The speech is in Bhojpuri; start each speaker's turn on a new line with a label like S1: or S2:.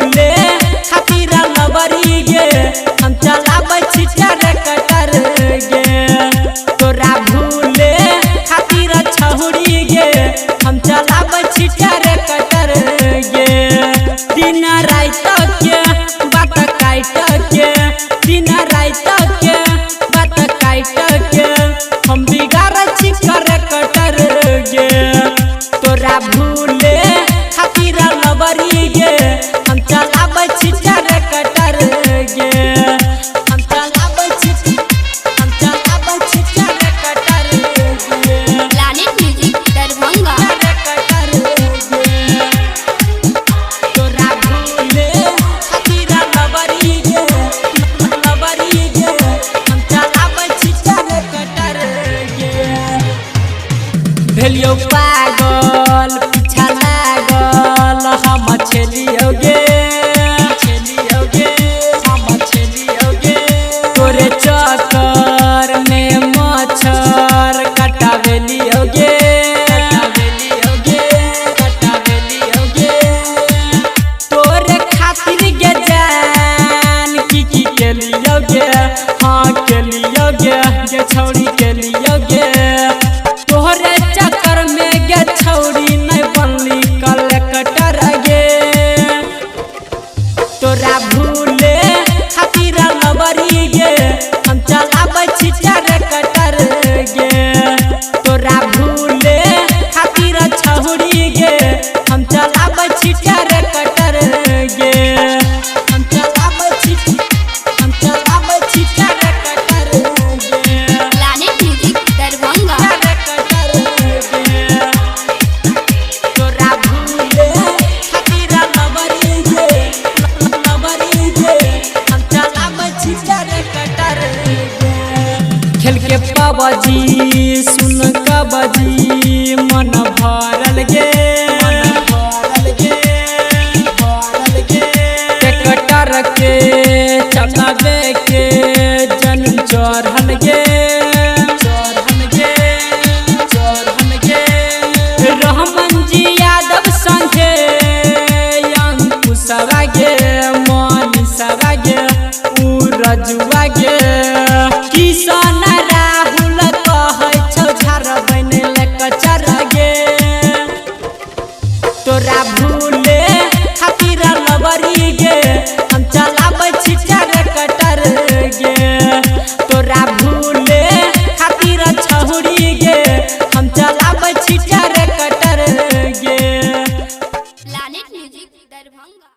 S1: भूले खातिर लबरी गे हम चलाबै छिटर कटर गे तोरा भूले खातिर छहुरी गे हम चलाबै छिटर कटर गे दिन रात के बात काट के दिन रात के बात काट के हम बिगाड़ छिटर कटर गे तोरा भूले खातिर लबरी गे हम चलाबै छिटर कटर गे हम चलाबै छिटर कटर गे
S2: प्लैनेट म्यूजिक दरभंगा।
S1: तोरा भूले खातिर लबरी गे हम चलाबै छिटर कटर गे भेलियो पागल पीछा लागल हम छलियो गे तोरे चक्कर में मच्छर कटावेलियो गे तोरे खातिर गे जान की केलियो गे हाँ केलियो गे छौरी केलियो गे तोहरे चक्कर में गे छौरी नहीं बनली कलेक्टर गे तोरा भूले खातिर लबरी गे हम चलाबै छिटर कटर गे तोरा भूले खातिर छहुरी गे हम चलाबै छिटर कटर गे हम चलाबै छिटर कटर गे
S2: प्लैनेट म्यूजिक दरभंगा।
S1: तोरा भूले खातिर लबरी गे हम चलाबै छिटर कटर गे खेल के पबजी सुन कबजी मन भरल गे कटर के चलावे के जन्म चढ़ल गे रहमान जी यादव संगे अंकुशवा गे मनीषवा गे रजुआ गे किशन राहुल कहै छौ झार बनल कचर गे तोरा भूले खातिर लबरी गे हम चलाबै छिटर कटर गे